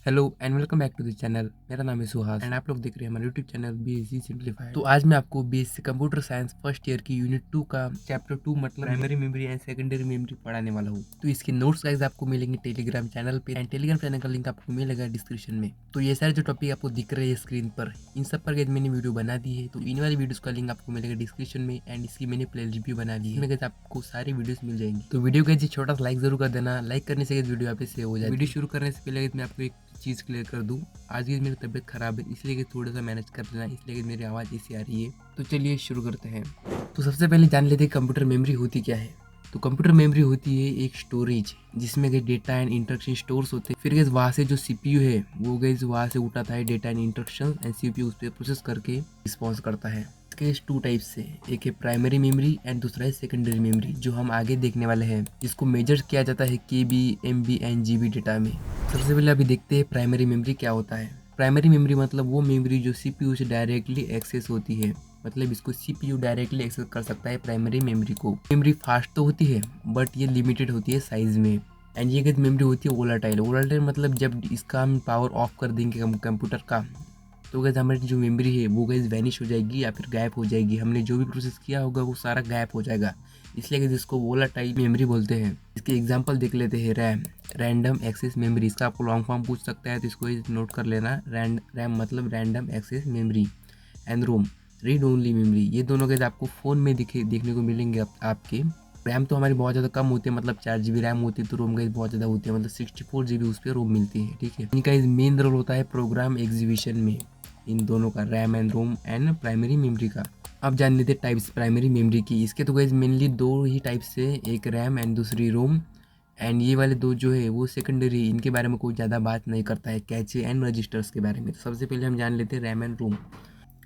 Hello and welcome back to the channel. मेरा नाम है सुहास एंड आप लोग देख रहे हैं हमारे यूट्यूब चैनल बीएससी सिंप्लीफाइड। तो आज मैं आपको BSc computer science first year की यूनिट 2 का चैप्टर 2 मतलब primary memory and secondary memory पढ़ाने वाला हूँ। तो इसके नोट्स गाइस आपको मिलेंगे टेलीग्राम चैनल पे एंड टेलीग्राम चैनल का लिंक आपको मिलेगा डिस्क्रिप्शन में। तो ये सारे जो टॉपिक आपको दिख रहे हैं स्क्रीन पर, इन सब पर गाइस मैंने वीडियो बना दी है। तो इन वाली वीडियोस का लिंक आपको मिलेगा डिस्क्रिप्शन में एंड इसकी मैंने प्लेलिस्ट भी बना दी है, इसमें गाइस आपको सारी वीडियोस मिल जाएंगी। तो वीडियो का जी छोटा सा लाइक जरूर कर देना, लाइक करने से वीडियो यहाँ पे सेव हो जाए। वीडियो शुरू करने से पहले मैं आपको एक चीज़ क्लियर कर दूं, आज की मेरी तबीयत खराब है इसलिए कि थोड़ा सा मैनेज कर लेना, इसलिए कि मेरी आवाज़ ऐसी आ रही है। तो चलिए शुरू करते हैं। तो सबसे पहले जान लेते हैं कंप्यूटर मेमोरी होती क्या है। तो कंप्यूटर मेमोरी होती है एक स्टोरेज जिसमें गए डेटा एंड इंस्ट्रक्शन स्टोर्स होते हैं। फिर गए वहाँ से जो सीपीयू है वो गए वहाँ से उठाता है data and instruction and CPU उस पर प्रोसेस करके रिस्पॉन्स करता है। इसके टू टाइप्स से, एक है प्राइमरी मेमोरी एंड दूसरा है सेकेंडरी मेमोरी जो हम आगे देखने वाले हैं। इसको मेजर किया जाता है केबी, एमबी एंड जीबी डेटा में। सबसे पहले अभी देखते हैं प्राइमरी मेमोरी क्या होता है। प्राइमरी मेमोरी मतलब वो मेमोरी जो सीपीयू से डायरेक्टली एक्सेस होती है, मतलब इसको सीपीयू डायरेक्टली एक्सेस कर सकता है प्राइमरी मेमोरी को। मेमोरी फास्ट तो होती है बट ये लिमिटेड होती है साइज में। एंड ये मेमोरी होती है वोलाटाइल। वोलाटाइल मतलब जब इसका हम पावर ऑफ कर देंगे कंप्यूटर का तो गैस हमारी जो मेमोरी है वो गैस वैनिश हो जाएगी या फिर गायब हो जाएगी। हमने जो भी प्रोसेस किया होगा वो सारा गायब हो जाएगा, इसलिए गैस इसको वोलाटाइल मेमोरी बोलते हैं। इसके एग्जांपल देख लेते हैं। रैम, रैंडम एक्सेस मेमोरी, इसका आपको लॉन्ग फॉर्म पूछ सकता है तो इसको नोट कर लेना। रैम मतलब random access memory. And ROM, read only memory. ये दोनों गैस आपको फ़ोन में देखने को मिलेंगे आपके। रैम तो हमारी बहुत ज़्यादा कम होती है, मतलब 4 GB रैम होती है, तो रोम गैस बहुत ज़्यादा होती है, मतलब 64 GB उस पर रोम मिलती है। ठीक है, इनका मेन रोल होता है प्रोग्राम एग्जीक्यूशन में, इन दोनों का, RAM and ROM and primary memory का। अब जान लेते टाइप्स प्राइमरी मेमोरी की। इसके तो गाइस मेनली दो ही टाइप्स है, एक रैम एंड दूसरी रोम। एंड ये वाले दो जो है वो सेकेंडरी, इनके बारे में कोई ज़्यादा बात नहीं करता है, कैचे एंड रजिस्टर्स के बारे में। तो सबसे पहले हम जान लेते हैं RAM and ROM.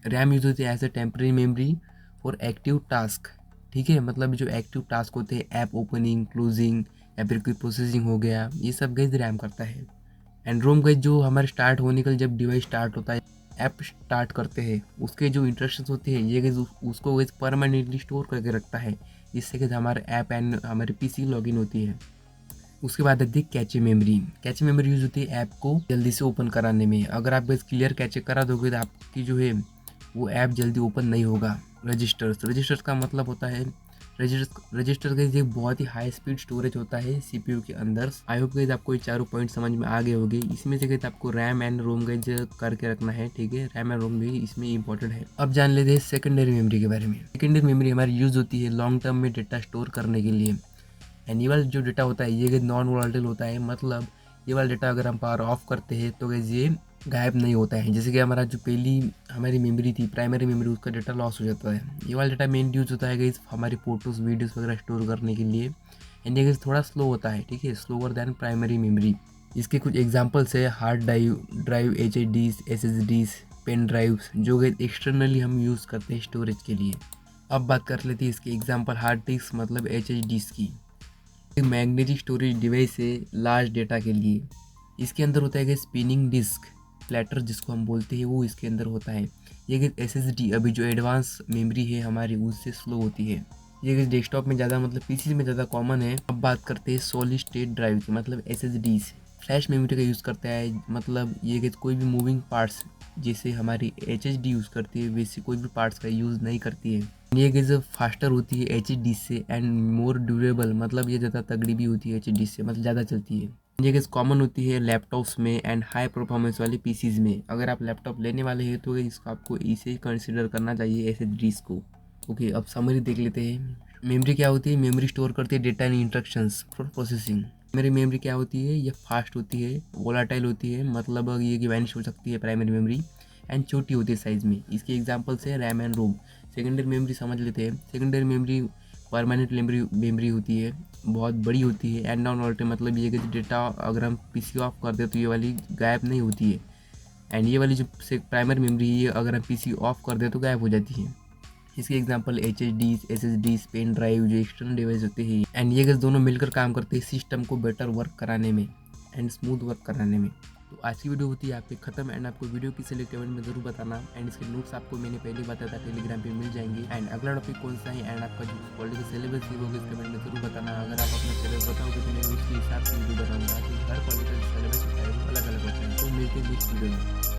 RAM use होती है as a temporary memory for active task. ठीक है, मतलब जो एक्टिव टास्क होते हैं, ऐप ओपनिंग क्लोजिंग या फिर कोई प्रोसेसिंग हो गया, ये सब गाइस रैम करता है। एंड रोम गाइस जो हमारे स्टार्ट होने का जब डिवाइस स्टार्ट होता है, ऐप स्टार्ट करते हैं, उसके जो इंस्ट्रक्शंस होते हैं ये उसको गाइस परमानेंटली स्टोर करके रखता है, जिससे कि हमारे ऐप एंड हमारे पीसी लॉगिन होती है। उसके बाद आती है cache memory. Cache memory use होती है ऐप को जल्दी से ओपन कराने में। अगर आप बस क्लियर कैचे करा दोगे तो आपकी जो है वो ऐप जल्दी ओपन नहीं होगा। रजिस्टर्स का मतलब होता है, रजिस्टर का एक बहुत ही हाई स्पीड स्टोरेज होता है सीपीयू के अंदर। आई होप गाइस आपको ये चारों पॉइंट समझ में आ गए होंगे। इसमें से गाइस आपको रैम एंड रोम गाइस करके रखना है। ठीक है, रैम एंड रोम भी इसमें इंपॉर्टेंट है। अब जान लेते हैं सेकेंडरी मेमोरी के बारे में। सेकेंडरी मेमोरी हमारी यूज होती है लॉन्ग टर्म में डेटा स्टोर करने के लिए। एंड ये वाला जो डेटा होता है ये नॉन वोलेटाइल होता है, मतलब ये वाला डेटा अगर हम पावर ऑफ करते हैं तो गाइस ये गायब नहीं होता है। जैसे कि हमारा जो पहली हमारी मेमोरी थी प्राइमरी मेमोरी, उसका डेटा लॉस हो जाता है। ये वाला डेटा मेन यूज होता है गाइस हमारी फोटोज़ वीडियोस वगैरह स्टोर करने के लिए। एंड ये गाइस थोड़ा स्लो होता है, ठीक है, स्लोअर दैन प्राइमरी मेमोरी। इसके कुछ एग्जांपल्स है, hard drive HDDs, SSDs, pen drives, जो गाइस एक्सटर्नली हम यूज़ करते हैं स्टोरेज के लिए। अब बात कर लेते हैं इसके एग्जाम्पल हार्ड डिस्क मतलब HDDs की। एक मैग्नेटिक स्टोरेज डिवाइस है लार्ज डेटा के लिए। इसके अंदर होता है कि स्पिनिंग डिस्क प्लेटर जिसको हम बोलते हैं, वो इसके अंदर होता है। ये SSD अभी जो एडवांस मेमोरी है हमारी उससे स्लो होती है। ये डेस्कटॉप में ज़्यादा, मतलब पीसी में ज़्यादा कॉमन है। अब बात करते हैं सॉलिड स्टेट ड्राइव की, मतलब SSDs। फ्लैश मेमोरी का यूज़ करता है, मतलब ये कोई भी मूविंग पार्ट्स जैसे हमारी HDD यूज़ करती है वैसे कोई भी पार्ट्स का यूज़ नहीं करती है। ये गैस फास्टर होती है HDD से एंड मोर ड्यूरेबल, मतलब ये ज़्यादा तगड़ी भी होती है HDD से, मतलब ज़्यादा चलती है। ये गैस कॉमन होती है लैपटॉप्स में एंड हाई परफॉर्मेंस वाले पीसीज में। अगर आप लैपटॉप लेने वाले हैं तो इसको आपको इसे कंसिडर करना चाहिए SSDs को। ओके, अब समरी देख लेते हैं। मेमोरी क्या होती है? मेमोरी स्टोर करती है data and instructions for processing. मेरी मेमोरी क्या होती है? ये फास्ट होती है, वोलाटाइल होती है, मतलब ये कि वैनिश हो सकती है प्राइमरी मेमोरी, एंड छोटी होती है साइज़ में। इसके एग्जांपल्स है RAM and ROM. Secondary memory समझ लेते हैं। सेकेंडरी मेमोरी परमानेंट मेमोरी होती है, बहुत बड़ी होती है एंड नॉन वोलेटाइल, मतलब ये कि डेटा अगर हम पीसी ऑफ कर दे तो ये वाली गायब नहीं होती है। एंड ये वाली जो प्राइमरी मेमोरी है अगर हम पीसी ऑफ कर दे तो गायब हो जाती है। इसके example HDDs, SSDs, pen drive जो एक्सटर्नल डिवाइस होते हैं। एंड ये दोनों मिलकर काम करते हैं सिस्टम को बेटर वर्क कराने में एंड स्मूथ वर्क कराने में। तो आज की वीडियो होती है आपकी खत्म। एंड आपको वीडियो किसी लिए कमेंट में जरूर बताना। एंड इसके नोट्स आपको मैंने पहले बताया था टेलीग्राम पे मिल जाएंगे। एंड अगला टॉपिक कौन सा है एंड आपका जो पॉलिटिकल सिलेबस है वो कमेंट में जरूर बताना। अगर आप अपना सिलेबस बताओगे तो मैं उसके हिसाब से वीडियो बनाऊंगा। तो हर पॉलिटिकल सिलेबस होता है वो अलग अलग होता है। तो मिलते हैं नेक्स्ट वीडियो में।